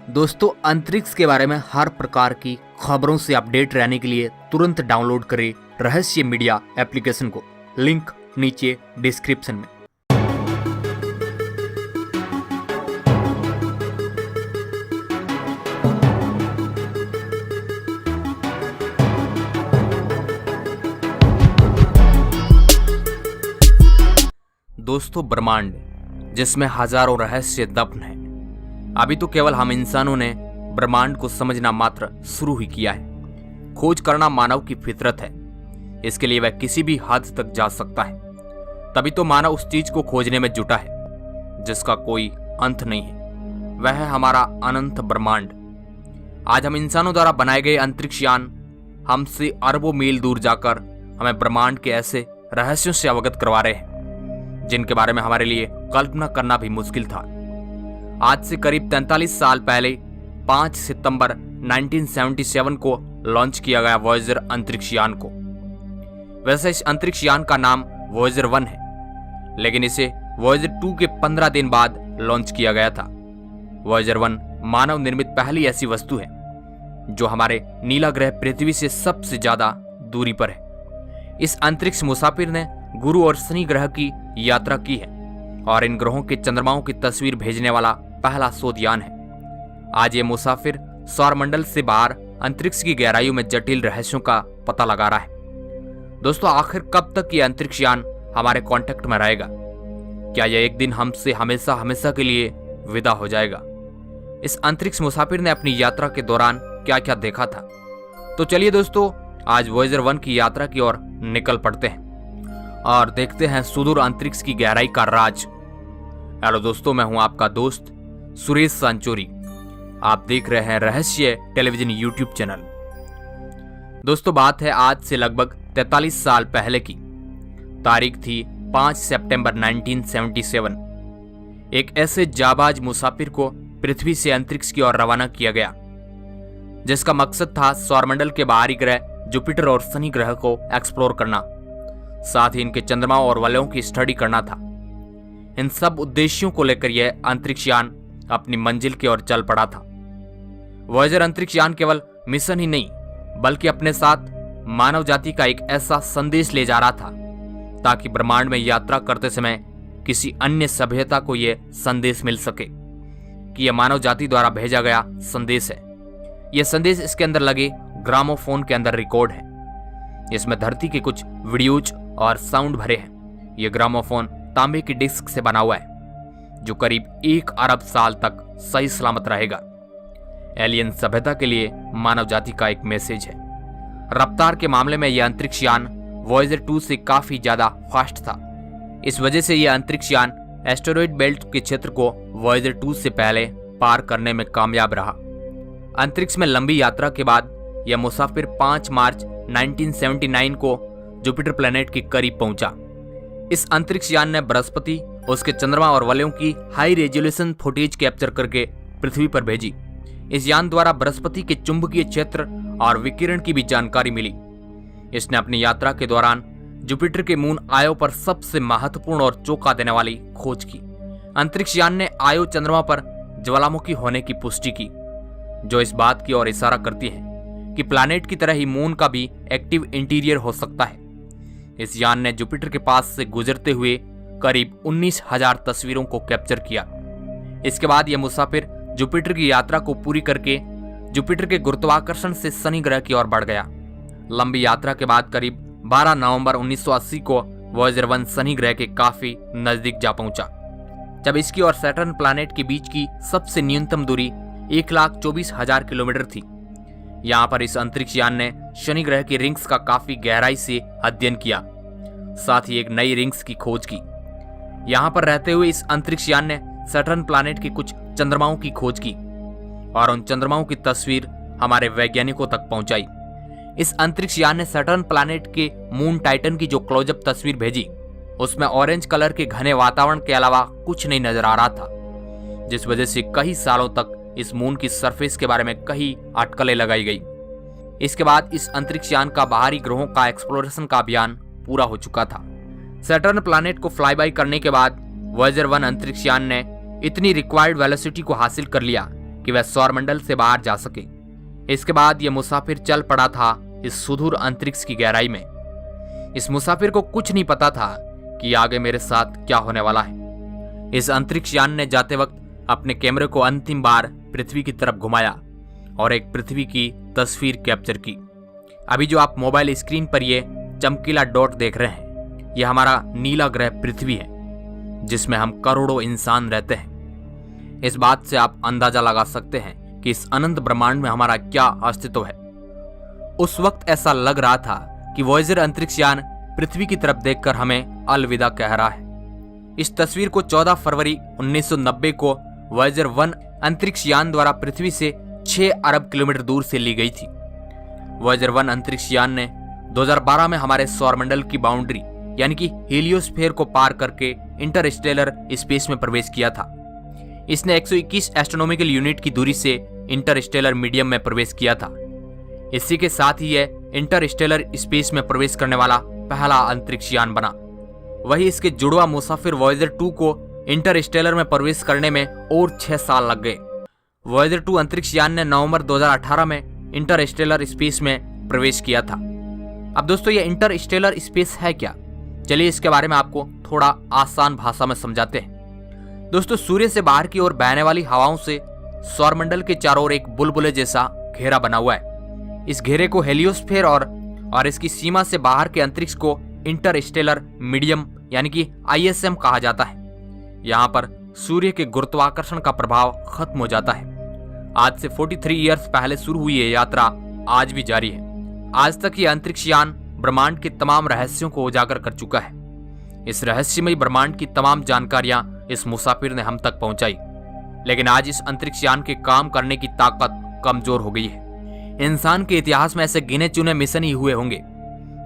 दोस्तों, अंतरिक्ष के बारे में हर प्रकार की खबरों से अपडेट रहने के लिए तुरंत डाउनलोड करें रहस्य मीडिया एप्लीकेशन को। लिंक नीचे डिस्क्रिप्शन में। दोस्तों, ब्रह्मांड जिसमें हजारों रहस्य दफन हैं। अभी तो केवल हम इंसानों ने ब्रह्मांड को समझना मात्र शुरू ही किया है। खोज करना मानव की फितरत है। इसके लिए वह किसी भी हद तक जा सकता है। तभी तो मानव उस चीज को खोजने में जुटा है जिसका कोई अंत नहीं है। वह है हमारा अनंत ब्रह्मांड। आज हम इंसानों द्वारा बनाए गए अंतरिक्ष यान हमसे अरबों मील दूर जाकर हमें ब्रह्मांड के ऐसे रहस्यों से अवगत करवा रहे हैं जिनके बारे में हमारे लिए कल्पना करना भी मुश्किल था। आज से करीब 43 साल पहले 5 सितंबर 1977 को लॉन्च किया गया वॉयेजर अंतरिक्ष यान को। वैसे इस अंतरिक्ष यान का नाम वॉयेजर 1 है, लेकिन इसे वॉयेजर 2 के 15 दिन बाद लॉन्च किया गया था। वॉयेजर 1 मानव निर्मित पहली ऐसी वस्तु है जो हमारे नीला ग्रह पृथ्वी से सबसे ज्यादा दूरी पर है। इस अंतरिक्ष मुसाफिर ने गुरु और शनि ग्रह की यात्रा की है और इन ग्रहों के चंद्रमाओं की तस्वीर भेजने वाला पहला शोधयान है। आज ये मुसाफिर सौरमंडल से बाहर अंतरिक्ष की गहराइयों में जटिल रहस्यों का पता लगा रहा है। दोस्तों, आखिर कब तक ये अंतरिक्ष यान हमारे कांटेक्ट में रहेगा? क्या यह एक दिन हमसे हमेशा हमेशा के लिए विदा हो जाएगा? इस अंतरिक्ष मुसाफिर ने अपनी यात्रा के दौरान क्या क्या देखा था? तो चलिए दोस्तों, आज वॉयेजर 1 की यात्रा की ओर निकल पड़ते हैं और देखते हैं सुदूर अंतरिक्ष की गहराई का राज। हेलो दोस्तों, मैं हूं आपका दोस्त सुरेश सांचोरी। आप देख रहे हैं रहस्य टेलीविजन यूट्यूब चैनल। दोस्तों, बात है आज से लगभग 43 साल पहले की। तारीख थी 5 सितंबर 1977। एक ऐसे जाबाज मुसाफिर को पृथ्वी से अंतरिक्ष की ओर रवाना किया गया जिसका मकसद था सौरमंडल के बाहरी ग्रह जुपिटर और शनि ग्रह को एक्सप्लोर करना, साथ ही इनके चंद्रमाओं और वलयों की स्टडी करना था। इन सब उद्देश्यों को लेकर यह अंतरिक्ष यान अपनी मंजिल की ओर चल पड़ा था। वॉयेजर अंतरिक्ष यान केवल मिशन ही नहीं बल्कि अपने साथ मानव जाति का एक ऐसा संदेश ले जा रहा था ताकि ब्रह्मांड में यात्रा करते समय किसी अन्य सभ्यता को यह संदेश मिल सके कि यह मानव जाति द्वारा भेजा गया संदेश है। यह संदेश इसके अंदर लगे ग्रामोफोन के अंदर रिकॉर्ड है। इसमें धरती के कुछ वीडियोज और साउंड भरे हैं। यह ग्रामोफोन तांबे की डिस्क से बना हुआ है जो करीब 1 अरब साल तक सही सलामत रहेगा। एलियन सभ्यता के लिए मानव जाति का एक मैसेज है। रफ्तार के मामले में यह अंतरिक्ष यान वॉयेजर 2 से काफी ज्यादा फास्ट था। इस वजह से यह अंतरिक्ष यान एस्टेरॉयड बेल्ट के क्षेत्र को वॉयेजर 2 से पहले पार करने में कामयाब रहा। अंतरिक्ष में लंबी यात्रा के बाद यह मुसाफिर 5 मार्च 1979 को जुपिटर प्लेनेट के करीब पहुंचा। इस अंतरिक्ष यान ने बृहस्पति, उसके चंद्रमा और वलयों की हाई रेजोल्यूशन फुटेज कैप्चर करके पृथ्वी पर भेजी। इस यान द्वारा बृहस्पति के चुंबकीय क्षेत्र और विकिरण की भी जानकारी मिली। इसने अपनी यात्रा के दौरान जुपिटर के मून आयो पर सबसे महत्वपूर्ण और चौंका देने वाली खोज की। अंतरिक्ष यान ने आयो चंद्रमा पर ज्वालामुखी होने की पुष्टि की, जो इस बात की ओर इशारा करती है कि प्लैनेट की तरह ही मून का भी एक्टिव इंटीरियर हो सकता है। इस यान ने जुपिटर के पास से गुजरते हुए करीब 19,000 तस्वीरों को कैप्चर किया। इसके बाद यह मुसाफिर जुपिटर की यात्रा को पूरी करके जुपिटर के गुरुत्वाकर्षण से शनि ग्रह की ओर बढ़ गया। लंबी यात्रा के बाद करीब 12 नवंबर 1980 को वॉयेजर 1 शनि ग्रह के काफी नजदीक जा पहुंचा, जब इसकी और सैटर्न प्लैनेट के बीच की सबसे न्यूनतम दूरी 1,24,000 किलोमीटर थी। यहाँ पर इस अंतरिक्ष यान ने शनि ग्रह की रिंग्स का काफी गहराई से अध्ययन किया, साथ ही एक नई रिंग्स की खोज की। यहाँ पर रहते हुए इस अंतरिक्ष यान ने सैटर्न प्लैनेट के कुछ चंद्रमाओं की खोज की और उन चंद्रमाओं की तस्वीर हमारे वैज्ञानिकों तक पहुंचाई। इस अंतरिक्ष यान ने सैटर्न प्लैनेट के मून टाइटन की जो क्लोजअप तस्वीर भेजी, उसमें ऑरेंज कलर के घने वातावरण के अलावा कुछ नहीं नजर आ रहा था, जिस वजह से कई सालों तक इस मून की सरफेस के बारे में कई अटकलें लगाई गई। इसके बाद इस अंतरिक्ष यान का बाहरी ग्रहों का एक्सप्लोरेशन का अभियान पूरा हो चुका था। सैटर्न प्लैनेट को फ्लाई बाय करने के बाद वॉयेजर 1 अंतरिक्ष यान ने इतनी रिक्वायर्ड वेलोसिटी को हासिल कर लिया कि वह सौरमंडल से बाहर जा सके। इसके बाद यह मुसाफिर चल पड़ा था इस सुदूर अंतरिक्ष की गहराई में। इस मुसाफिर को कुछ नहीं पता था कि आगे मेरे साथ क्या होने वाला है। इस अंतरिक्ष यान ने जाते वक्त अपने कैमरे को अंतिम बार पृथ्वी की तरफ घुमाया और एक पृथ्वी की तस्वीर कैप्चर की। अभी जो आप मोबाइल स्क्रीन पर ये चमकीला डॉट देख रहे हैं, यह हमारा नीला ग्रह पृथ्वी है, जिसमें हम करोड़ों इंसान रहते हैं। इस बात से आप अंदाजा लगा सकते हैं कि इस अनंत ब्रह्मांड में हमारा क्या अस्तित्व है। उस वक्त ऐसा लग रहा था कि वॉयेजर अंतरिक्ष यान पृथ्वी की तरफ देखकर हमें अलविदा कह रहा है। इस तस्वीर को 14 फरवरी 1990 को वॉयेजर 1 अंतरिक्ष यान द्वारा पृथ्वी से 6 अरब किलोमीटर दूर से ली गई थी। वॉयेजर 1 अंतरिक्ष यान ने 2012 में हमारे सौरमंडल की बाउंड्री यानी कि हीलियोस्फीयर को पार करके इंटरस्टेलर स्पेस में प्रवेश किया था। इसने 121 एस्ट्रोनॉमिकल यूनिट की दूरी से इंटरस्टेलर मीडियम में प्रवेश किया था। इसी के साथ ही यह इंटरस्टेलर स्पेस में प्रवेश करने वाला पहला अंतरिक्ष यान बना। वही इसके जुड़वा मुसाफिर वॉयेजर 2 को इंटरस्टेलर में प्रवेश करने में और 6 साल लग गए। वॉयेजर 2 अंतरिक्ष यान ने नवंबर 2018 में इंटरस्टेलर स्पेस में प्रवेश किया था। अब दोस्तों, ये इंटरस्टेलर स्पेस है क्या? चलिए इसके बारे में आपको थोड़ा आसान भाषा में समझाते हैं। दोस्तों, सूर्य से बाहर की ओर बहने वाली हवाओं से सौरमंडल के चारों ओर एक बुलबुले जैसा घेरा बना हुआ है। इस घेरे को हेलियोस्फीयर और इसकी सीमा से बाहर के अंतरिक्ष को इंटरस्टेलर मीडियम यानी कि ISM कहा जाता है। यहाँ पर सूर्य के गुरुत्वाकर्षण का प्रभाव खत्म हो जाता है। आज से 43 ईयर्स पहले शुरू हुई ये यात्रा आज भी जारी है। आज तक ये अंतरिक्ष यान ब्रह्मांड के तमाम रहस्यों को उजागर कर चुका है। इस रहस्यमयी ब्रह्मांड की तमाम जानकारियां इस मुसाफिर ने हम तक पहुंचाई। लेकिन आज इस अंतरिक्ष यान के काम करने की ताकत कमजोर हो गई है। इंसान के इतिहास में ऐसे गिने चुने मिशन ही हुए होंगे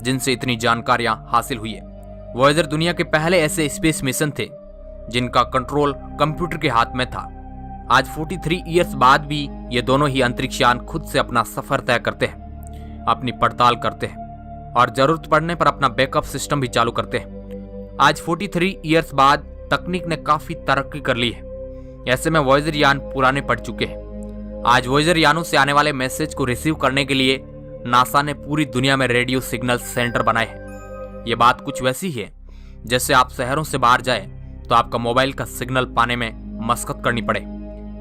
जिनसे इतनी जानकारियां हासिल हुई है। वॉयेजर दुनिया के पहले ऐसे स्पेस मिशन थे जिनका कंट्रोल कंप्यूटर के हाथ में था। आज 43 ईयर्स बाद भी ये दोनों ही अंतरिक्ष यान खुद से अपना सफर तय करते हैं, अपनी पड़ताल करते हैं और जरूरत पड़ने पर अपना बैकअप सिस्टम भी चालू करते हैं। आज 43 ईयर्स बाद तकनीक ने काफी तरक्की कर ली है। ऐसे में वॉयेजर यान पुराने पड़ चुके हैं। आज वॉयेजर यानों से आने वाले मैसेज को रिसीव करने के लिए नासा ने पूरी दुनिया में रेडियो सिग्नल सेंटर बनाए हैं। ये बात कुछ वैसी है जैसे आप शहरों से बाहर जाए तो आपका मोबाइल का सिग्नल पाने में मशक्कत करनी पड़े।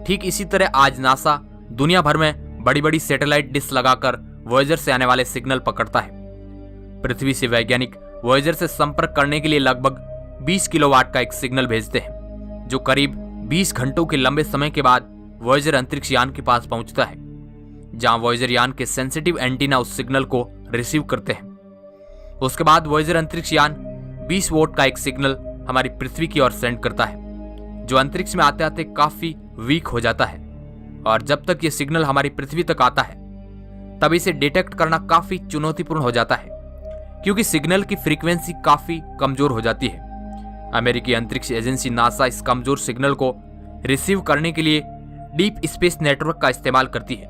ठीक इसी तरह आज नासा दुनिया भर में बड़ी बड़ी सैटेलाइट डिश लगाकर वॉयेजर से आने वाले सिग्नल पकड़ता है। पृथ्वी से वैज्ञानिक वॉयेजर से संपर्क करने के लिए लगभग 20 किलोवाट का एक सिग्नल भेजते हैं, जो करीब 20 घंटों के लंबे समय के बाद वॉयेजर अंतरिक्ष यान के पास पहुंचता है, जहां वॉयेजर यान के सेंसिटिव एंटीना उस सिग्नल को रिसीव करते हैं। उसके बाद वॉयेजर अंतरिक्ष यान 20 वोल्ट का एक सिग्नल हमारी पृथ्वी की ओर सेंड करता है, जो अंतरिक्ष में आते आते काफी वीक हो जाता है। और जब तक ये सिग्नल हमारी पृथ्वी तक आता है तब इसे डिटेक्ट करना काफी चुनौतीपूर्ण हो जाता है, क्योंकि सिग्नल की फ्रीक्वेंसी काफी कमजोर हो जाती है। अमेरिकी अंतरिक्ष एजेंसी नासा इस कमजोर सिग्नल को रिसीव करने के लिए डीप स्पेस नेटवर्क का इस्तेमाल करती है,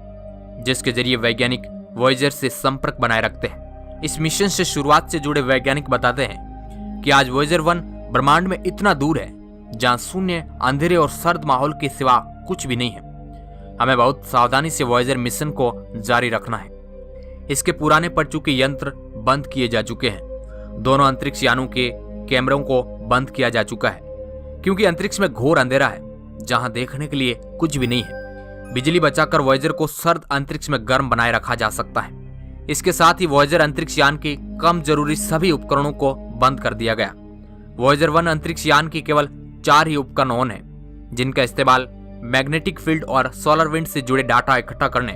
जिसके जरिए वैज्ञानिक वॉयेजर से संपर्क बनाए रखते हैं। इस मिशन से शुरुआत से जुड़े वैज्ञानिक बताते हैं कि आज वॉयेजर 1 ब्रह्मांड में इतना दूर है जहां शून्य, अंधेरे और सर्द माहौल के सिवा कुछ भी नहीं है। हमें बहुत सावधानी से वॉयेजर मिशन को जारी रखना है। इसके पुराने पड़ चुके यंत्र बंद किए जा चुके हैं। दोनों अंतरिक्ष यानों के कैमरों को बंद किया जा चुका है, क्योंकि अंतरिक्ष में घोर अंधेरा है जहां देखने के लिए कुछ भी नहीं है। बिजली बचाकर वॉयेजर को सर्द अंतरिक्ष में गर्म बनाए रखा जा सकता है। इसके साथ ही वॉयेजर अंतरिक्ष यान के कम जरूरी सभी उपकरणों को बंद कर दिया गया। वॉयेजर 1 अंतरिक्ष यान की केवल 4 ही उपकरण ऑन है, जिनका इस्तेमाल मैग्नेटिक फील्ड और सोलर विंड से जुड़े डाटा इकट्ठा करने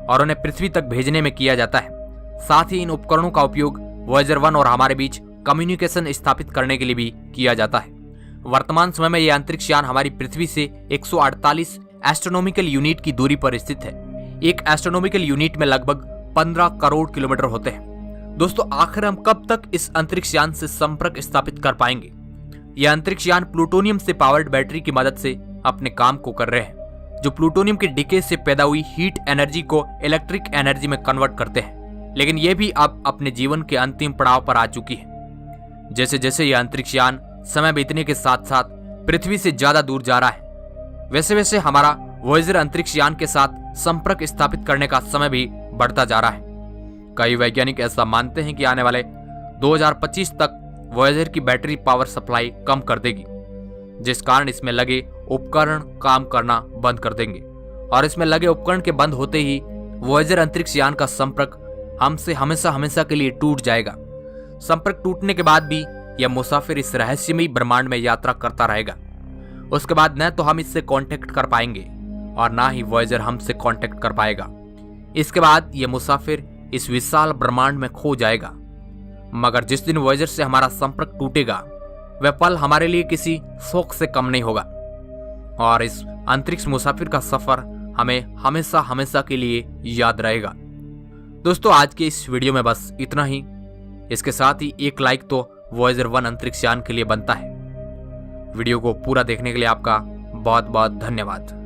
और उन्हें पृथ्वी तक भेजने में किया जाता है। साथ ही इन उपकरणों का उपयोग वॉयेजर 1 और हमारे बीच कम्युनिकेशन स्थापित करने के लिए भी किया जाता है। वर्तमान समय में यह अंतरिक्ष यान हमारी पृथ्वी से 148 एस्ट्रोनॉमिकल यूनिट की दूरी पर स्थित है। एक एस्ट्रोनॉमिकल यूनिट में लगभग 15 करोड़ किलोमीटर होते हैं। दोस्तों, आखिर हम कब तक इस अंतरिक्ष यान से संपर्क स्थापित कर पाएंगे? यह अंतरिक्ष यान प्लूटोनियम से पावर्ड बैटरी की मदद से अपने काम को कर रहे हैं, जो प्लूटोनियम के डिके से पैदा हुई हीट एनर्जी को इलेक्ट्रिक एनर्जी में कन्वर्ट करते हैं। लेकिन यह भी अब अपने जीवन के अंतिम पड़ाव पर आ चुकी है। जैसे जैसे यह अंतरिक्ष यान समय बीतने के साथ साथ पृथ्वी से ज्यादा दूर जा रहा है, वैसे वैसे हमारा वॉयेजर अंतरिक्ष यान के साथ संपर्क स्थापित करने का समय भी बढ़ता जा रहा है। कई वैज्ञानिक ऐसा मानते हैं कि आने वाले 2025 तक वॉयेजर की बैटरी पावर सप्लाई कम कर देगी, जिस कारण इसमें लगे उपकरण काम करना बंद कर देंगे और इसमें लगे उपकरण के बंद होते ही वॉयेजर अंतरिक्ष यान का संपर्क हमसे हमेशा हमेशा के लिए टूट जाएगा। संपर्क टूटने के बाद भी यह मुसाफिर इस रहस्यमयी ब्रह्मांड में यात्रा करता रहेगा। उसके बाद न तो हम इससे कांटेक्ट कर पाएंगे और ना ही वॉयेजर हमसे कांटेक्ट कर पाएगा। इसके बाद यह मुसाफिर इस विशाल ब्रह्मांड में खो जाएगा। मगर जिस दिन वॉयेजर से हमारा संपर्क टूटेगा वह पल हमारे लिए किसी शौक से कम नहीं होगा और इस अंतरिक्ष मुसाफिर का सफर हमें हमेशा हमेशा के लिए याद रहेगा। दोस्तों, आज के इस वीडियो में बस इतना ही। इसके साथ ही एक लाइक तो वॉयेजर 1 अंतरिक्ष यान के लिए बनता है। वीडियो को पूरा देखने के लिए आपका बहुत बहुत धन्यवाद।